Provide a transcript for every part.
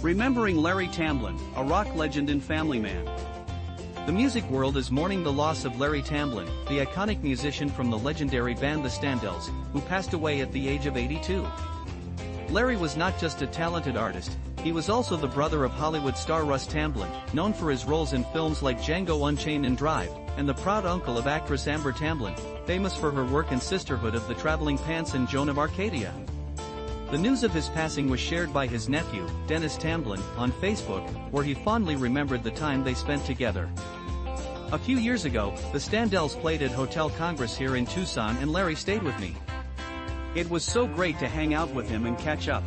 Remembering Larry Tamblyn, a rock legend and family man. The music world is mourning the loss of Larry Tamblyn, the iconic musician from the legendary band the Standells, who passed away at the age of 82. Larry was not just a talented artist, he was also the brother of Hollywood star Russ Tamblyn, known for his roles in films like Django Unchained and Drive, and the proud uncle of actress Amber Tamblyn, famous for her work in Sisterhood of the Traveling Pants and Joan of Arcadia. The news of his passing was shared by his nephew, Dennis Tamblyn, on Facebook, where he fondly remembered the time they spent together. A few years ago, the Standells played at Hotel Congress here in Tucson and Larry stayed with me. It was so great to hang out with him and catch up.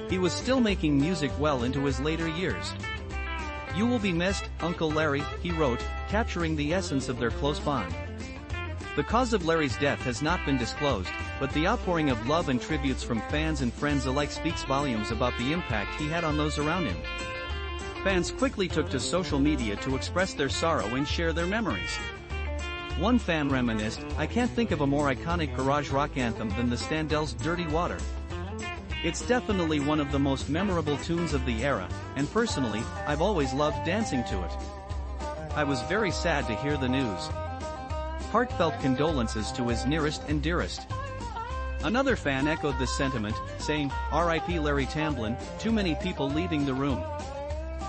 He was still making music well into his later years. "You will be missed, Uncle Larry," he wrote, capturing the essence of their close bond. The cause of Larry's death has not been disclosed, but the outpouring of love and tributes from fans and friends alike speaks volumes about the impact he had on those around him. Fans quickly took to social media to express their sorrow and share their memories. One fan reminisced, "I can't think of a more iconic garage rock anthem than the Standells' Dirty Water. It's definitely one of the most memorable tunes of the era, and personally, I've always loved dancing to it. I was very sad to hear the news. Heartfelt condolences to his nearest and dearest." Another fan echoed this sentiment, saying, "R.I.P. Larry Tamblyn, too many people leaving the room."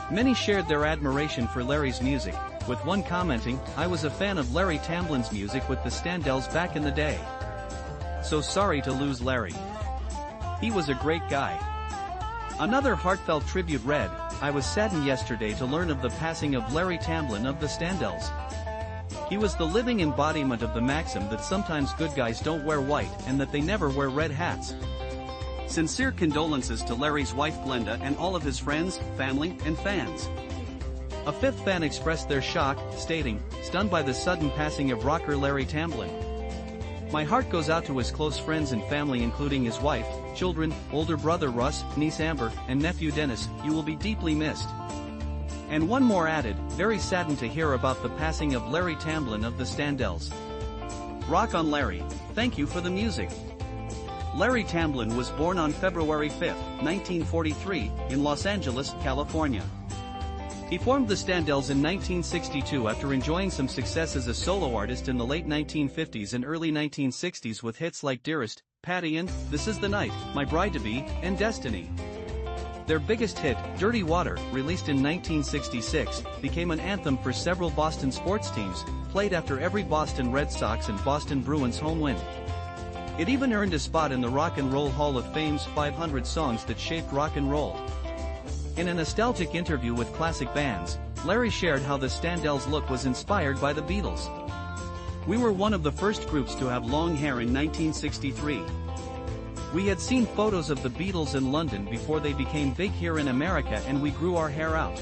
Many shared their admiration for Larry's music, with one commenting, "I was a fan of Larry Tamblyn's music with the Standells back in the day. So sorry to lose Larry. He was a great guy." Another heartfelt tribute read, "I was saddened yesterday to learn of the passing of Larry Tamblyn of the Standells. He was the living embodiment of the maxim that sometimes good guys don't wear white and that they never wear red hats. Sincere condolences to Larry's wife Glenda and all of his friends, family, and fans." A fifth fan expressed their shock, stating, "Stunned by the sudden passing of rocker Larry Tamblyn. My heart goes out to his close friends and family including his wife, children, older brother Russ, niece Amber, and nephew Dennis. You will be deeply missed." And one more added, "Very saddened to hear about the passing of Larry Tamblyn of the Standells. Rock on Larry, thank you for the music." Larry Tamblyn was born on February 5, 1943, in Los Angeles, California. He formed the Standells in 1962 after enjoying some success as a solo artist in the late 1950s and early 1960s with hits like Dearest, Patty and This Is the Night, My Bride-to-Be, and Destiny. Their biggest hit, Dirty Water, released in 1966, became an anthem for several Boston sports teams, played after every Boston Red Sox and Boston Bruins home win. It even earned a spot in the Rock and Roll Hall of Fame's 500 Songs That Shaped Rock and Roll. In a nostalgic interview with classic bands, Larry shared how the Standells' look was inspired by the Beatles. "We were one of the first groups to have long hair in 1963. We had seen photos of the Beatles in London before they became big here in America and we grew our hair out.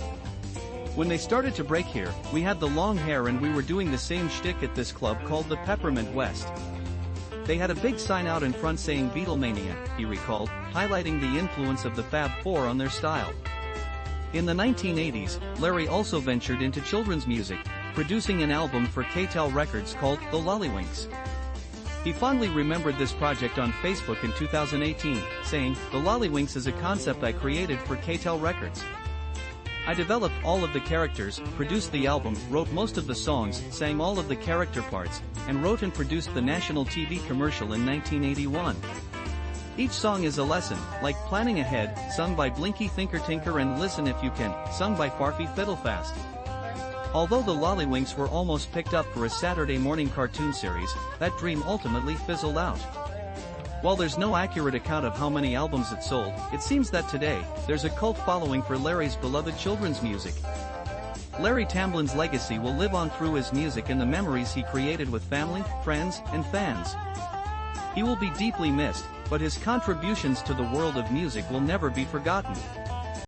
When they started to break here, we had the long hair and we were doing the same shtick at this club called the Peppermint West. They had a big sign out in front saying Beatlemania," he recalled, highlighting the influence of the Fab Four on their style. In the 1980s, Larry also ventured into children's music, producing an album for K-Tel Records called The Lolliwinks. He fondly remembered this project on Facebook in 2018, saying, "The Lolliwinks is a concept I created for K-Tel Records. I developed all of the characters, produced the album, wrote most of the songs, sang all of the character parts, and wrote and produced the national TV commercial in 1981. Each song is a lesson, like Planning Ahead, sung by Blinky Thinker Tinker and Listen If You Can, sung by Farfy Fiddlefast." Although the Lolliwinks were almost picked up for a Saturday morning cartoon series, that dream ultimately fizzled out. While there's no accurate account of how many albums it sold, it seems that today, there's a cult following for Larry's beloved children's music. Larry Tamblyn's legacy will live on through his music and the memories he created with family, friends, and fans. He will be deeply missed, but his contributions to the world of music will never be forgotten.